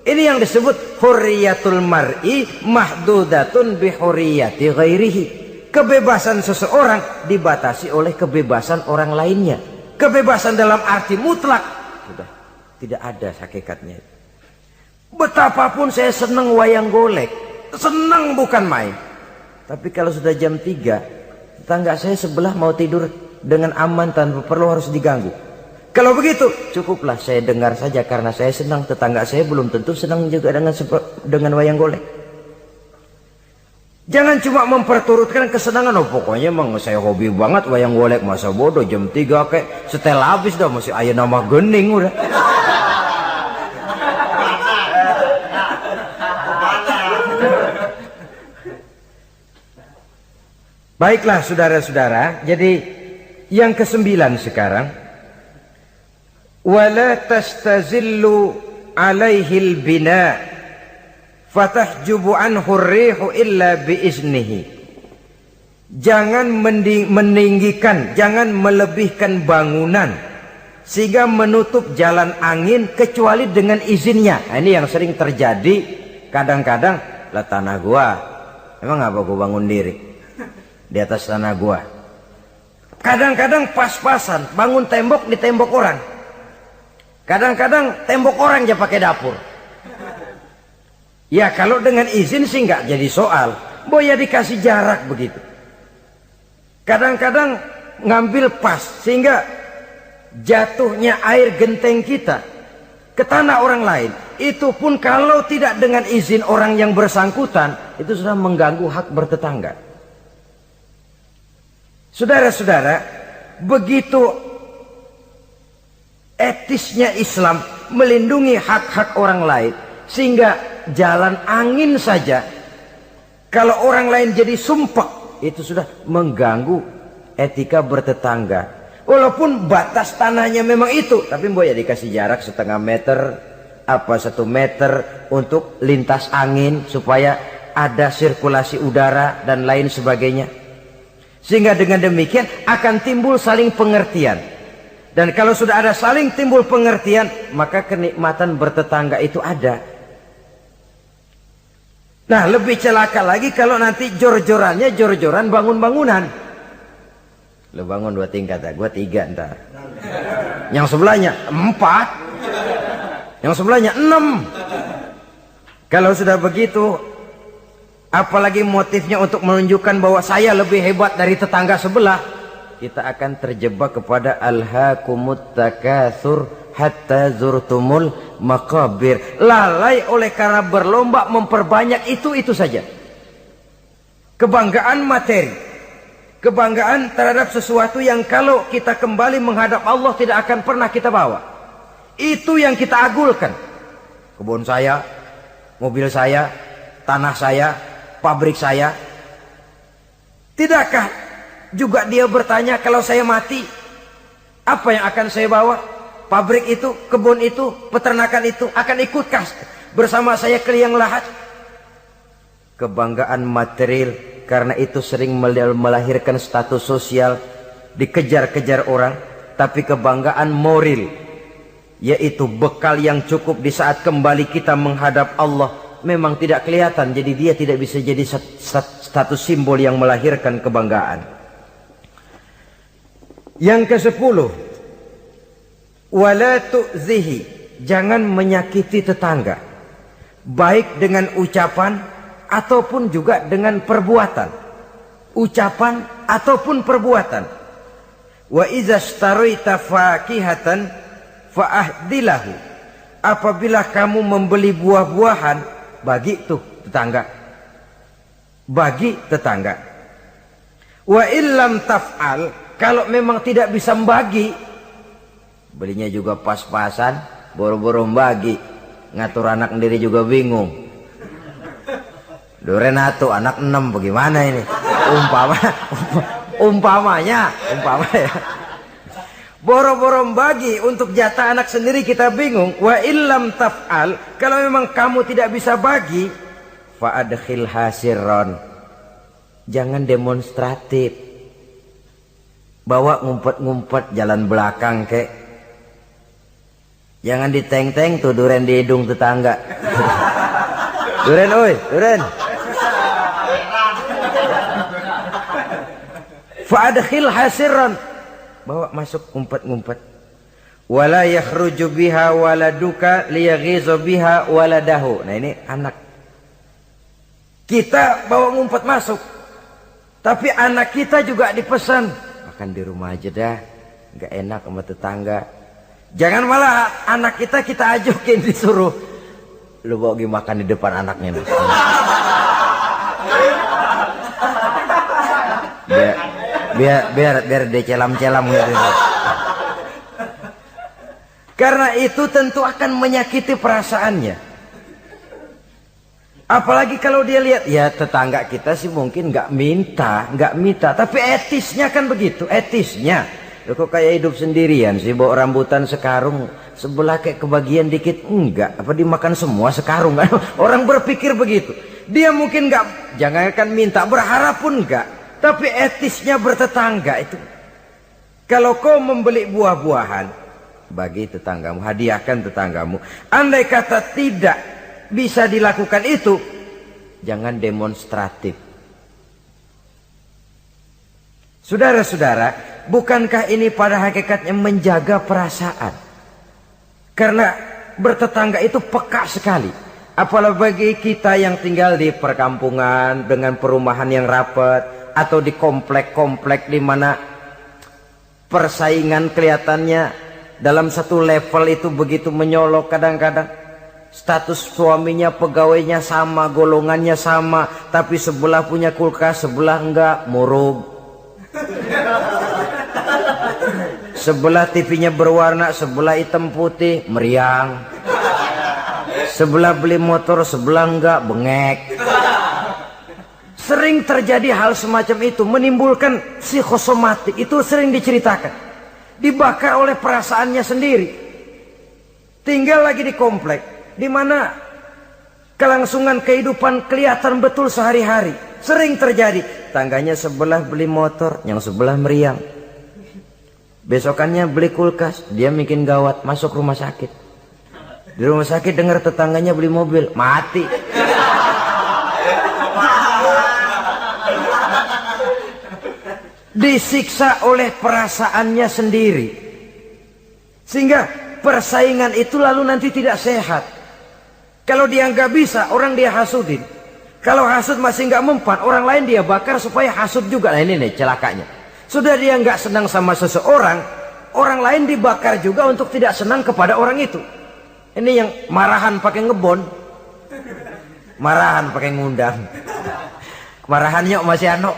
Ini yang disebut hurriyatul mar'i mahdudatun bihurriyati ghairihi. Kebebasan seseorang dibatasi oleh kebebasan orang lainnya. Kebebasan dalam arti mutlak sudah tidak ada hakikatnya. Betapapun saya senang wayang golek, senang bukan main. Tapi kalau sudah jam 3, tetangga saya sebelah mau tidur dengan aman tanpa perlu harus diganggu. Kalau begitu, cukuplah saya dengar saja karena saya senang. Tetangga saya belum tentu senang juga dengan wayang golek. Jangan cuma memperturutkan kesenangan. Oh pokoknya emang saya hobi banget wayang golek. Masa bodoh jam 3 kayak setel habis dah. Masih ayah nama gening udah. Baiklah saudara-saudara, jadi yang ke-9 sekarang. Wala tastazillu alaihil bina fatahjubu anhu rihu illa biiznihi. Jangan meninggikan, jangan melebihkan bangunan sehingga menutup jalan angin kecuali dengan izinnya. Nah, ini yang sering terjadi kadang-kadang. Lah tanah gua, emang apa gua bangun diri di atas tanah gua? Kadang-kadang pas-pasan bangun tembok di tembok orang. Kadang-kadang tembok orang aja pakai dapur. Ya kalau dengan izin sih nggak jadi soal. Boya dikasih jarak begitu. Kadang-kadang ngambil pas sehingga jatuhnya air genteng kita ke tanah orang lain. Itu pun kalau tidak dengan izin orang yang bersangkutan, itu sudah mengganggu hak bertetangga. Saudara-saudara, begitu etisnya Islam melindungi hak-hak orang lain, sehingga jalan angin saja kalau orang lain jadi sumpek, itu sudah mengganggu etika bertetangga. Walaupun batas tanahnya memang itu, tapi ya dikasih jarak setengah meter, apa 1 meter untuk lintas angin supaya ada sirkulasi udara dan lain sebagainya. Sehingga dengan demikian akan timbul saling pengertian. Dan kalau sudah ada saling timbul pengertian, maka kenikmatan bertetangga itu ada. Nah, lebih celaka lagi kalau nanti jor-jorannya jor-joran bangun-bangunan. Lu bangun 2 tingkat, gua 3 ntar. Yang sebelahnya 4. Yang sebelahnya 6. Kalau sudah begitu, apalagi motifnya untuk menunjukkan bahwa saya lebih hebat dari tetangga sebelah, kita akan terjebak kepada alhaakumut takatsur hatta zurtumul maqabir. Lalai oleh karena berlomba memperbanyak itu saja. Kebanggaan materi, kebanggaan terhadap sesuatu yang kalau kita kembali menghadap Allah tidak akan pernah kita bawa. Itu yang kita agulkan. Kebun saya, mobil saya, tanah saya, pabrik saya. Tidakkah juga dia bertanya, kalau saya mati, apa yang akan saya bawa? Pabrik itu, kebun itu, peternakan itu akan ikutkah bersama saya ke liang lahat? Kebanggaan material, karena itu sering melahirkan status sosial, dikejar-kejar orang. Tapi kebanggaan moral, yaitu bekal yang cukup di saat kembali kita menghadap Allah, memang tidak kelihatan. Jadi dia tidak bisa jadi status simbol yang melahirkan kebanggaan. Yang ke-10, wala tu'zihi, jangan menyakiti tetangga, baik dengan ucapan ataupun juga dengan perbuatan. Ucapan ataupun perbuatan. Wa iza shtarayta fakihatan fa'ahdilahu, apabila kamu membeli buah-buahan, bagi tuh tetangga, bagi tetangga. Wa illam taf'al, kalau memang tidak bisa membagi, belinya juga pas-pasan, boro-boro membagi, ngatur anak sendiri juga bingung. Dorenato anak 6 bagaimana ini? Umpamanya. Boro-boro membagi untuk jatah anak sendiri kita bingung. Wa illam taf'al, kalau memang kamu tidak bisa bagi, fa'adkhil hasirron, jangan demonstratif. Bawa ngumpet-ngumpet jalan belakang kek. Jangan diteng-teng tuh duren di hidung tetangga. Duren oi, duren. Fa'adkhil hasirran, bawa masuk ngumpet-ngumpet. Wala yakhruju biha waladuka liyaghizu biha waladahu. Nah ini anak. Kita bawa ngumpet masuk. Tapi anak kita juga dipesan, makan di rumah aja dah, nggak enak sama tetangga. Jangan malah anak kita ajukin, disuruh lu bawa gini makan di depan anaknya nih. biar dia celam-celam gitu. Karena itu tentu akan menyakiti perasaannya. Apalagi kalau dia lihat, ya tetangga kita sih mungkin nggak minta, tapi etisnya kan begitu, etisnya. Loh, kok kayak hidup sendirian sih, bawa rambutan sekarung, sebelah kayak kebagian dikit, enggak, apa dimakan semua sekarung kan? Orang berpikir begitu. Dia mungkin nggak, jangankan minta, berharap pun enggak, tapi etisnya bertetangga itu. Kalau kau membeli buah-buahan, bagi tetanggamu, hadiahkan tetanggamu. Andai kata tidak bisa dilakukan itu, jangan demonstratif. Saudara-saudara, bukankah ini pada hakikatnya menjaga perasaan? Karena bertetangga itu peka sekali. Apalagi bagi kita yang tinggal di perkampungan dengan perumahan yang rapat, atau di komplek-komplek di mana persaingan kelihatannya dalam satu level itu begitu menyolok. Kadang-kadang status suaminya, pegawainya sama, golongannya sama, tapi sebelah punya kulkas, sebelah enggak, murug. Sebelah TV-nya berwarna, sebelah hitam putih, meriang. Sebelah beli motor, sebelah enggak, bengek. Sering terjadi hal semacam itu, menimbulkan psikosomatik. Itu sering diceritakan. Dibakar oleh perasaannya sendiri. Tinggal lagi di komplek, di mana kelangsungan kehidupan kelihatan betul sehari-hari. Sering terjadi. Tangganya sebelah beli motor, yang sebelah meriang. Besokannya beli kulkas, dia bikin gawat, masuk rumah sakit. Di rumah sakit dengar tetangganya beli mobil, mati. Disiksa oleh perasaannya sendiri. Sehingga persaingan itu lalu nanti tidak sehat. Kalau dia nggak bisa, orang dia hasudin. Kalau hasud masih nggak mempan, orang lain dia bakar supaya hasud juga. Nah ini nih celakanya. Sudah dia nggak senang sama seseorang, orang lain dibakar juga untuk tidak senang kepada orang itu. Ini yang marahan pakai ngebon, marahan pakai ngundang, marahannya masih ano.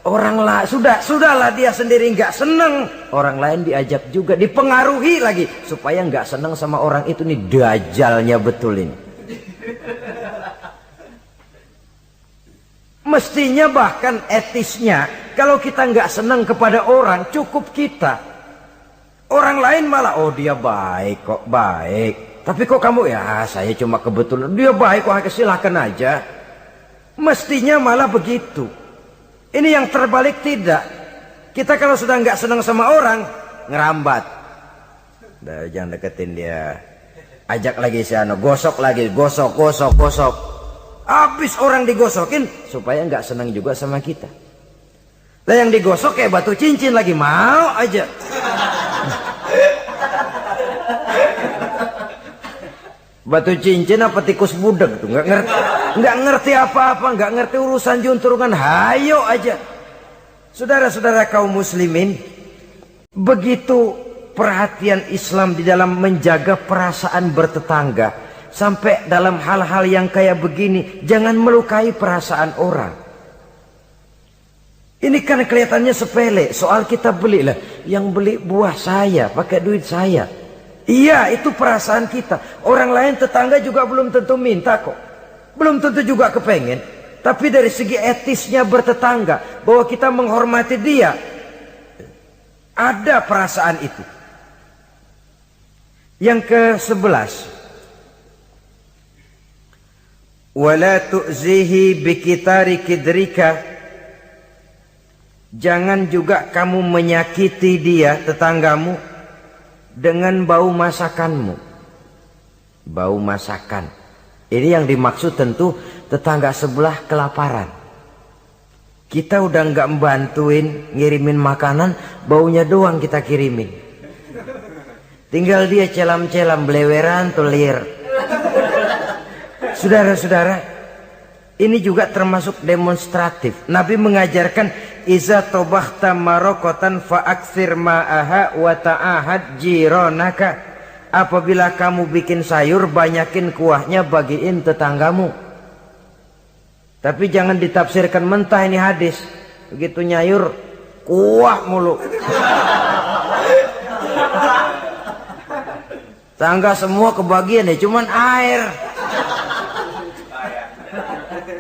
Orang lah sudahlah dia sendiri nggak senang, orang lain diajak juga, dipengaruhi lagi supaya nggak senang sama orang itu. Nih dajalnya betul ini. Mestinya bahkan etisnya, kalau kita nggak senang kepada orang, cukup kita. Orang lain malah, oh dia baik kok, baik. Tapi kok kamu, ya saya cuma kebetulan. Dia baik kok, silakan aja. Mestinya malah begitu. Ini yang terbalik tidak. Kita kalau sudah nggak senang sama orang, ngerambat. Jangan deketin dia. Ajak lagi si Ano, gosok lagi, gosok. Habis orang digosokin supaya nggak senang juga sama kita. Nah yang digosok kayak batu cincin lagi, mau aja. Batu cincin apa tikus budeg tuh, nggak ngerti apa-apa, nggak ngerti urusan junturungan, hayo aja. Saudara-saudara kaum muslimin, begitu perhatian Islam di dalam menjaga perasaan bertetangga. Sampai dalam hal-hal yang kayak begini, jangan melukai perasaan orang. Ini kan kelihatannya sepele, soal kita beli lah, yang beli buah saya, pakai duit saya. Iya, itu perasaan kita. Orang lain tetangga juga belum tentu minta kok. Belum tentu juga kepengen. Tapi dari segi etisnya bertetangga, bahwa kita menghormati dia, ada perasaan itu. Yang ke-11, wala tu'zihi bikitari kidrika, jangan juga kamu menyakiti dia, tetanggamu, dengan bau masakanmu. Bau masakan ini yang dimaksud tentu tetangga sebelah kelaparan. Kita udah nggak membantuin ngirimin makanan, baunya doang kita kirimin. Tinggal dia celam-celam, beleweran, tulir. Saudara-saudara, ini juga termasuk demonstratif. Nabi mengajarkan, iza tobakhta marokotan fa'aksir ma'aha wa ta'ahad jironaka. Apabila kamu bikin sayur, banyakin kuahnya, bagiin tetanggamu. Tapi jangan ditafsirkan mentah ini hadis. Begitu nyayur, kuah mulu. Tangga semua kebagian ya, cuman air.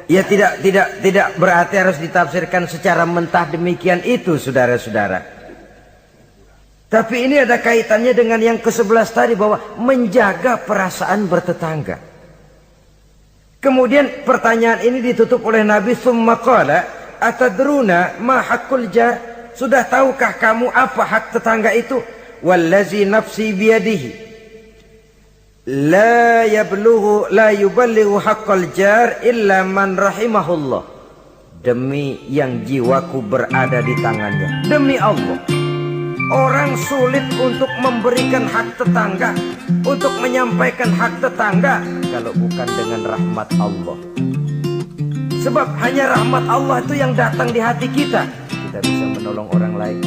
Ya tidak berarti harus ditafsirkan secara mentah demikian itu, saudara-saudara. Tapi ini ada kaitannya dengan yang ke-11 tadi, bahwa menjaga perasaan bertetangga. Kemudian pertanyaan ini ditutup oleh Nabi, summa qala atadruna ma haqqul jar? Sudah tahukah kamu apa hak tetangga itu? Wallazi nafsi biyadihi la yuballighu haqqal jar illa man rahimahullah. Demi yang jiwaku berada di tangannya, demi Allah, orang sulit untuk memberikan hak tetangga, untuk menyampaikan hak tetangga, kalau bukan dengan rahmat Allah. Sebab hanya rahmat Allah itu yang datang di hati kita. Kita bisa menolong orang lain,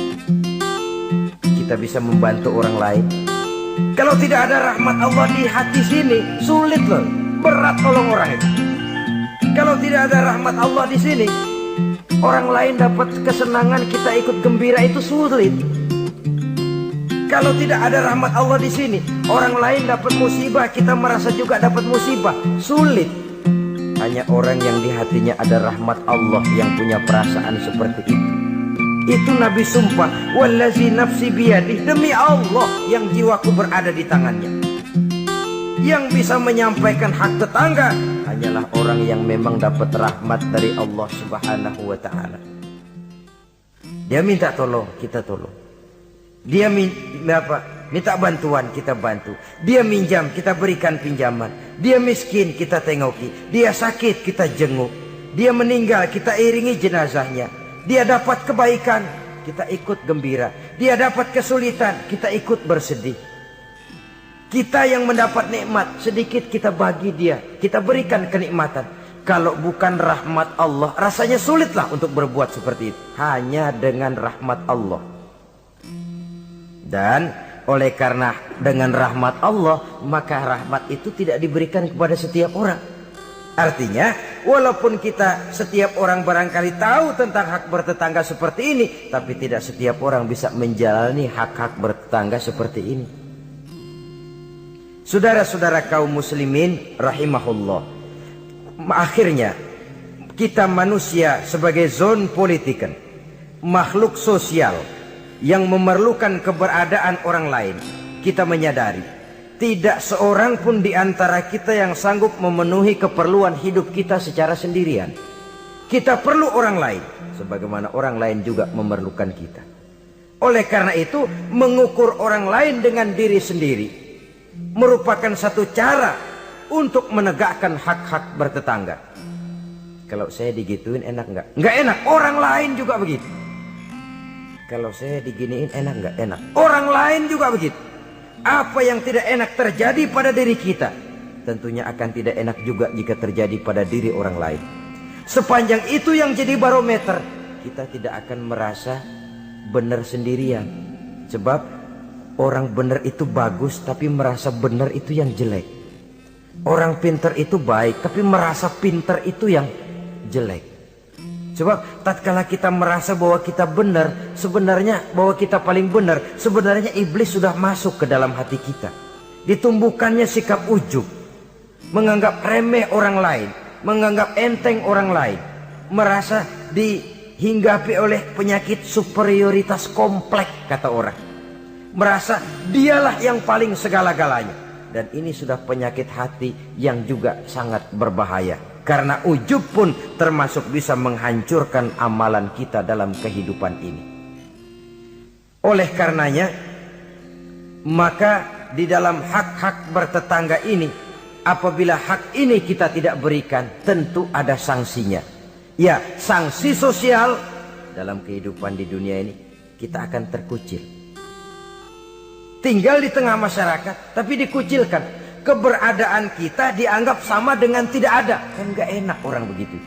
kita bisa membantu orang lain. Kalau tidak ada rahmat Allah di hati sini, sulit loh, berat tolong orang itu. Kalau tidak ada rahmat Allah di sini, orang lain dapat kesenangan, kita ikut gembira, itu sulit. Kalau tidak ada rahmat Allah di sini, orang lain dapat musibah, kita merasa juga dapat musibah, sulit. Hanya orang yang di hatinya ada rahmat Allah yang punya perasaan seperti itu. Itu Nabi sumpah, wallazi nafsi biyadih, demi Allah yang jiwaku berada di tangannya. Yang bisa menyampaikan hak tetangga hanyalah orang yang memang dapat rahmat dari Allah Subhanahu wa ta'ala. Dia minta tolong, kita tolong. Dia minta bantuan, kita bantu. Dia minjam, kita berikan pinjaman. Dia miskin, kita tengoki. Dia sakit, kita jenguk. Dia meninggal, kita iringi jenazahnya. Dia dapat kebaikan, kita ikut gembira. Dia dapat kesulitan, kita ikut bersedih. Kita yang mendapat nikmat, sedikit kita bagi dia, kita berikan kenikmatan. Kalau bukan rahmat Allah, rasanya sulitlah untuk berbuat seperti itu. Hanya dengan rahmat Allah. Dan oleh karena dengan rahmat Allah, maka rahmat itu tidak diberikan kepada setiap orang. Artinya, walaupun kita setiap orang barangkali tahu tentang hak bertetangga seperti ini, tapi tidak setiap orang bisa menjalani hak-hak bertetangga seperti ini. Saudara-saudara kaum muslimin rahimahullah, akhirnya kita manusia sebagai zon politikan, makhluk sosial yang memerlukan keberadaan orang lain, kita menyadari tidak seorang pun di antara kita yang sanggup memenuhi keperluan hidup kita secara sendirian. Kita perlu orang lain, sebagaimana orang lain juga memerlukan kita. Oleh karena itu, mengukur orang lain dengan diri sendiri merupakan satu cara untuk menegakkan hak-hak bertetangga. Kalau saya digituin enak nggak? Nggak enak. Orang lain juga begitu. Kalau saya diginiin enak nggak? Enak. Orang lain juga begitu. Apa yang tidak enak terjadi pada diri kita, tentunya akan tidak enak juga jika terjadi pada diri orang lain. Sepanjang itu yang jadi barometer, kita tidak akan merasa benar sendirian. Sebab orang benar itu bagus, tapi merasa benar itu yang jelek. Orang pintar itu baik, tapi merasa pintar itu yang jelek. Sebab tatkala kita merasa bahwa kita benar, sebenarnya bahwa kita paling benar, sebenarnya iblis sudah masuk ke dalam hati kita. Ditumbuhkannya sikap ujub, menganggap remeh orang lain, menganggap enteng orang lain, merasa dihinggapi oleh penyakit superioritas kompleks, kata orang. Merasa dialah yang paling segala-galanya. Dan ini sudah penyakit hati yang juga sangat berbahaya. Karena ujub pun termasuk bisa menghancurkan amalan kita dalam kehidupan ini. Oleh karenanya, maka di dalam hak-hak bertetangga ini, apabila hak ini kita tidak berikan, tentu ada sanksinya. Ya, sanksi sosial dalam kehidupan di dunia ini, kita akan terkucil. Tinggal di tengah masyarakat, tapi dikucilkan. Keberadaan kita dianggap sama dengan tidak ada. Kan gak enak orang begitu.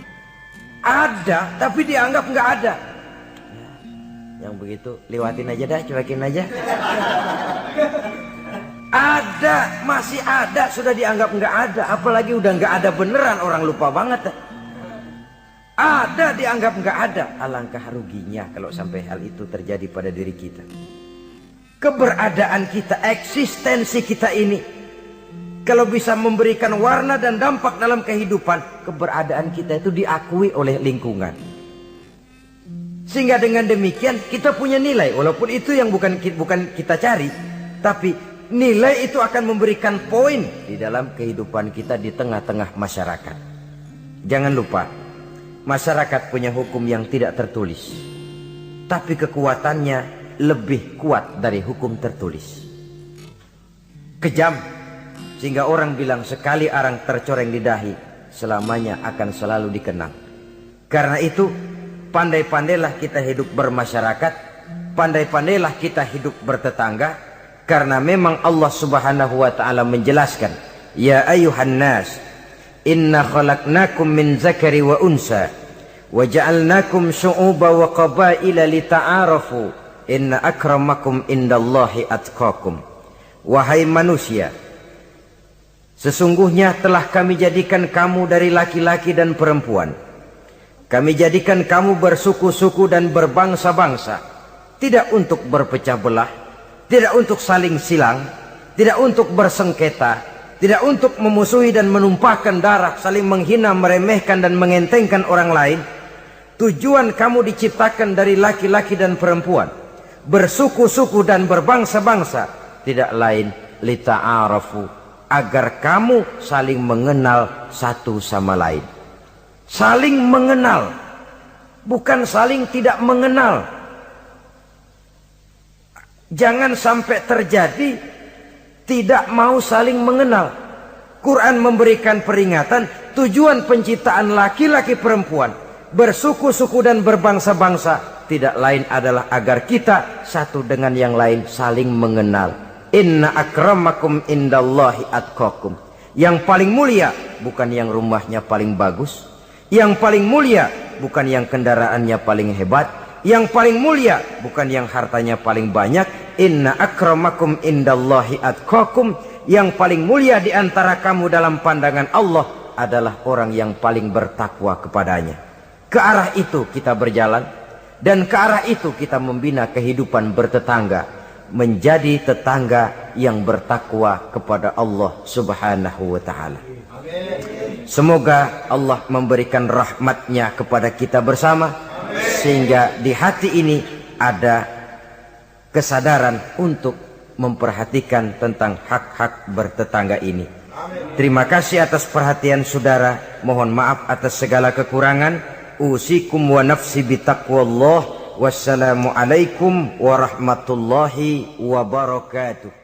Ada, tapi dianggap gak ada. Yang begitu, lewatin aja dah, cuekin aja. Ada, masih ada, sudah dianggap gak ada. Apalagi udah gak ada beneran, orang lupa banget. Ada, dianggap gak ada. Alangkah ruginya kalau sampai hal itu terjadi pada diri kita. Keberadaan kita, eksistensi kita ini, kalau bisa memberikan warna dan dampak dalam kehidupan, keberadaan kita itu diakui oleh lingkungan. Sehingga dengan demikian kita punya nilai, walaupun itu yang bukan kita cari, tapi nilai itu akan memberikan poin di dalam kehidupan kita di tengah-tengah masyarakat. Jangan lupa, masyarakat punya hukum yang tidak tertulis, tapi kekuatannya lebih kuat dari hukum tertulis. Kejam, sehingga orang bilang sekali arang tercoreng di dahi, selamanya akan selalu dikenang. Karena itu, pandai-pandailah kita hidup bermasyarakat, pandai-pandailah kita hidup bertetangga, karena memang Allah Subhanahu wa ta'ala menjelaskan, ya ayuhan nas, inna khalaqnakum min zakari wa unsa, wa ja'alnakum syu'uba wa qabaila lita'arafu, inna akramakum indallahi atqakum. Wahai manusia, sesungguhnya telah kami jadikan kamu dari laki-laki dan perempuan. Kami jadikan kamu bersuku-suku dan berbangsa-bangsa, tidak untuk berpecah belah, tidak untuk saling silang, tidak untuk bersengketa, tidak untuk memusuhi dan menumpahkan darah, saling menghina, meremehkan dan mengentengkan orang lain. Tujuan kamu diciptakan dari laki-laki dan perempuan, bersuku-suku dan berbangsa-bangsa, tidak lain lita'arafu, agar kamu saling mengenal satu sama lain. Saling mengenal, bukan saling tidak mengenal. Jangan sampai terjadi tidak mau saling mengenal. Quran memberikan peringatan, tujuan penciptaan laki-laki perempuan, bersuku-suku dan berbangsa-bangsa, tidak lain adalah agar kita satu dengan yang lain saling mengenal. Inna akramakum indallahi atqakum. Yang paling mulia bukan yang rumahnya paling bagus, yang paling mulia bukan yang kendaraannya paling hebat, yang paling mulia bukan yang hartanya paling banyak. Inna akramakum indallahi atqakum. Yang paling mulia di antara kamu dalam pandangan Allah adalah orang yang paling bertakwa kepadanya. Ke arah itu kita berjalan, dan ke arah itu kita membina kehidupan bertetangga, menjadi tetangga yang bertakwa kepada Allah Subhanahu wa ta'ala. Semoga Allah memberikan rahmatnya kepada kita bersama, sehingga di hati ini ada kesadaran untuk memperhatikan tentang hak-hak bertetangga ini. Terima kasih atas perhatian saudara. Mohon maaf atas segala kekurangan. Usikum wa nafsi bitaqwallah. Wassalamualaikum warahmatullahi wabarakatuh.